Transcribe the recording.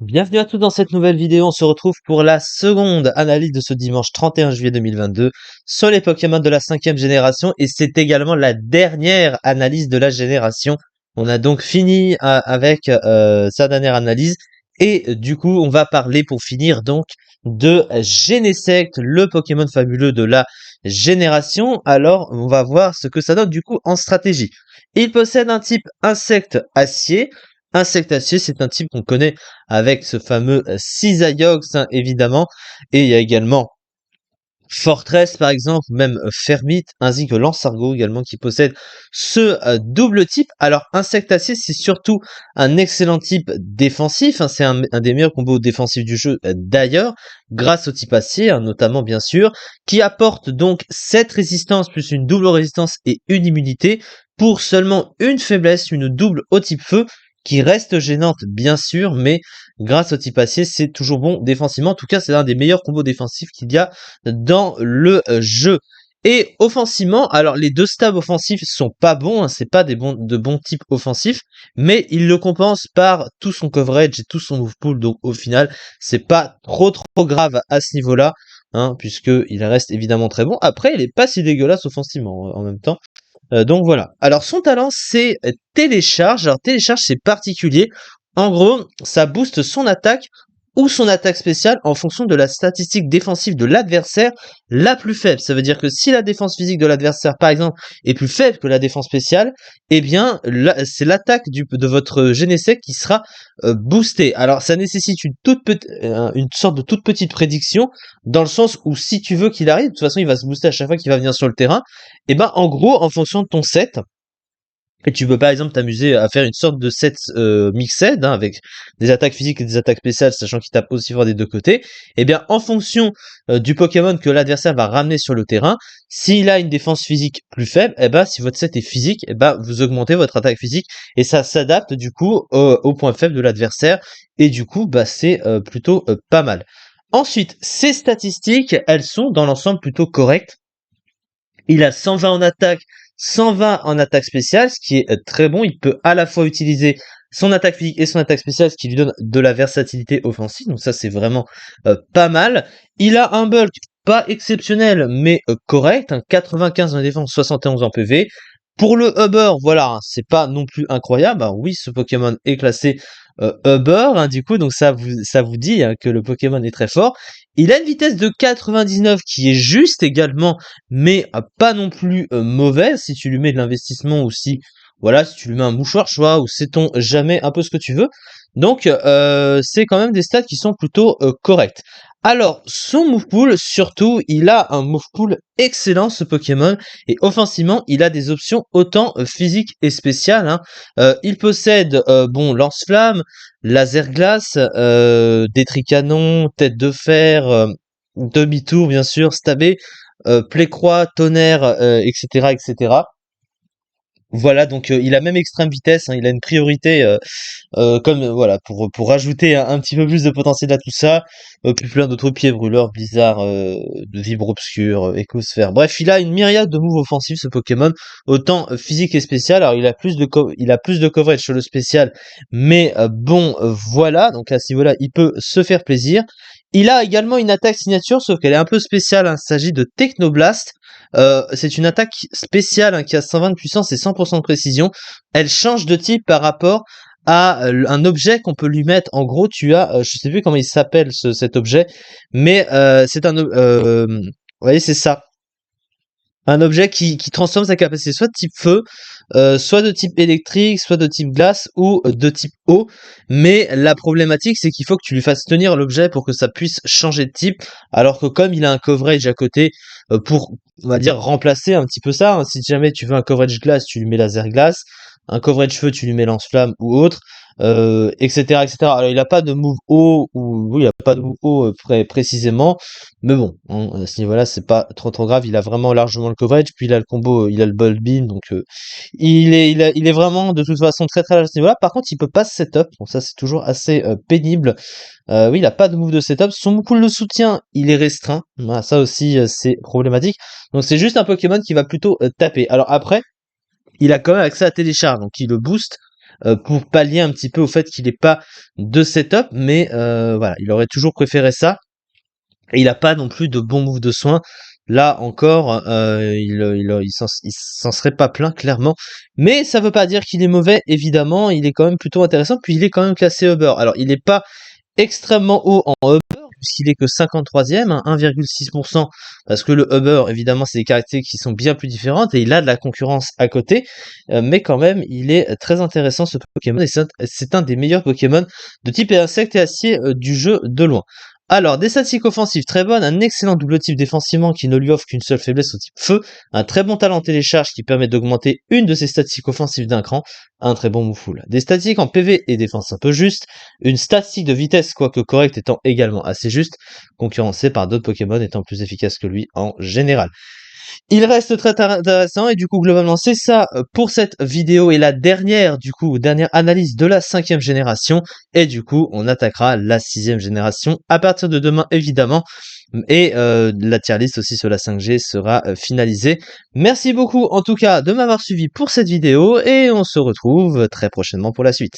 Bienvenue à tous dans cette nouvelle vidéo, on se retrouve pour la seconde analyse de ce dimanche 31 juillet 2022 sur les Pokémon de la 5e génération et c'est également la dernière analyse de la génération. On a donc fini avec sa dernière analyse et du coup on va parler pour finir donc de Genesect, le Pokémon fabuleux de la génération. Alors on va voir ce que ça donne du coup en stratégie. Il possède un type insecte acier. Insectacier, c'est un type qu'on connaît avec ce fameux Cisaiox, hein, évidemment. Et il y a également Fortress, par exemple, même Fermite, ainsi que Lansargo également, qui possède ce double type. Alors, Insectacier, c'est surtout un excellent type défensif, hein, c'est un des meilleurs combos défensifs du jeu d'ailleurs, grâce au type acier, hein, notamment bien sûr, qui apporte donc 7 résistances plus une double résistance et une immunité, pour seulement une faiblesse, une double au type feu, qui reste gênante bien sûr, mais grâce au type acier, c'est toujours bon défensivement. En tout cas, c'est l'un des meilleurs combos défensifs qu'il y a dans le jeu. Et offensivement, alors les deux stabs offensifs sont pas bons, hein, c'est pas de bons types offensifs, mais il le compense par tout son coverage et tout son move pool, donc au final, c'est pas trop grave à ce niveau-là, hein, puisque il reste évidemment très bon. Après, il est pas si dégueulasse offensivement en même temps. Donc voilà. Alors son talent c'est télécharge. Alors télécharge c'est particulier. En gros, ça booste son attaque ou son attaque spéciale en fonction de la statistique défensive de l'adversaire la plus faible. Ça veut dire que si la défense physique de l'adversaire, par exemple, est plus faible que la défense spéciale, eh bien, c'est l'attaque de votre Genesect qui sera boostée. Alors, ça nécessite une sorte de toute petite prédiction, dans le sens où si tu veux qu'il arrive, de toute façon, il va se booster à chaque fois qu'il va venir sur le terrain. Et ben, en gros, en fonction de ton set, et tu peux par exemple t'amuser à faire une sorte de set mixed, hein, avec des attaques physiques et des attaques spéciales, sachant qu'il tape aussi fort des deux côtés. Et bien en fonction du Pokémon que l'adversaire va ramener sur le terrain, s'il a une défense physique plus faible, et ben si votre set est physique, et ben vous augmentez votre attaque physique et ça s'adapte du coup au point faible de l'adversaire. Et du coup, bah c'est plutôt pas mal. Ensuite, ces statistiques, elles sont dans l'ensemble plutôt correctes. Il a 120 en attaque, 120 en attaque spéciale, ce qui est très bon. Il peut à la fois utiliser son attaque physique et son attaque spéciale, ce qui lui donne de la versatilité offensive. Donc ça, c'est vraiment pas mal. Il a un bulk pas exceptionnel, mais correct. 95 en défense, 71 en PV. Pour le Uber, voilà, hein, c'est pas non plus incroyable. Alors oui, ce Pokémon est classé Uber, hein, du coup, donc ça vous dit hein, que le Pokémon est très fort. Il a une vitesse de 99 qui est juste également, mais pas non plus mauvaise si tu lui mets de l'investissement ou si, voilà, si tu lui mets un mouchoir choix ou sait-on jamais un peu ce que tu veux. Donc c'est quand même des stats qui sont plutôt corrects. Alors, son move pool, surtout, il a un move pool excellent ce Pokémon, et offensivement, il a des options autant physiques et spéciales, hein. Il possède, bon, lance-flamme, laser glace, détricanon, tête de fer, demi-tour bien sûr, stabé, plaies-croix, tonnerre, etc., etc. Voilà, donc il a même extrême vitesse, hein, il a une priorité comme voilà pour rajouter un petit peu plus de potentiel à tout ça. Puis plein d'autres pieds brûleurs, blizzard, de vibre obscur, écosphère. Bref, il a une myriade de moves offensifs ce Pokémon, autant physique et spécial. Alors il a plus de coverage sur le spécial, mais bon voilà. Donc à ce niveau-là, il peut se faire plaisir. Il a également une attaque signature, sauf qu'elle est un peu spéciale, hein. Il s'agit de Technoblast. C'est une attaque spéciale hein, qui a 120 de puissance et 100% de précision. Elle change de type par rapport à un objet qu'on peut lui mettre. En gros, tu as, je sais plus comment il s'appelle cet objet, mais c'est vous voyez, c'est ça. Un objet qui transforme sa capacité soit de type feu, soit de type électrique, soit de type glace ou de type eau. Mais la problématique, c'est qu'il faut que tu lui fasses tenir l'objet pour que ça puisse changer de type. Alors que comme il a un coverage à côté pour, on va dire, remplacer un petit peu ça, hein. Si jamais tu veux un coverage glace, tu lui mets laser glace. Un coverage feu, tu lui mets lance-flamme ou autre. Etc., etc. Alors il a pas de move haut ou oui, il a pas de move haut précisément, mais bon, hein, à ce niveau-là, c'est pas trop grave. Il a vraiment largement le coverage, puis il a le combo, il a le ball beam, donc il est vraiment de toute façon très large à ce niveau-là. Par contre, il peut pas se setup, donc ça c'est toujours assez pénible. Oui, il a pas de move de setup. Son pool de soutien, il est restreint. Voilà, ça aussi c'est problématique. Donc c'est juste un Pokémon qui va plutôt taper. Alors après, il a quand même accès à télécharge, donc il le booste. pour pallier un petit peu au fait qu'il ait pas de setup, mais voilà, il aurait toujours préféré ça. Et il a pas non plus de bons moves de soin. Là encore, il s'en serait pas plaint clairement. Mais ça veut pas dire qu'il est mauvais, évidemment. Il est quand même plutôt intéressant. Puis il est quand même classé Uber. Alors il est pas extrêmement haut en Uber, puisqu'il est que 53e, hein, 1,6%, parce que le Uber, évidemment, c'est des caractéristiques qui sont bien plus différentes, et il a de la concurrence à côté, mais quand même, il est très intéressant ce Pokémon, et c'est un des meilleurs Pokémon de type insecte et acier du jeu de loin. Alors, des statistiques offensives très bonnes, un excellent double type défensivement qui ne lui offre qu'une seule faiblesse au type feu, un très bon talent télécharge qui permet d'augmenter une de ses statistiques offensives d'un cran, un très bon move. Des statistiques en PV et défense un peu juste, une statistique de vitesse, quoique correcte, étant également assez juste, concurrencée par d'autres Pokémon étant plus efficaces que lui en général. Il reste très intéressant et du coup globalement c'est ça pour cette vidéo et la dernière dernière analyse de la 5e génération et du coup on attaquera la 6e génération à partir de demain évidemment et la tier list aussi sur la 5G sera finalisée. Merci beaucoup en tout cas de m'avoir suivi pour cette vidéo et on se retrouve très prochainement pour la suite.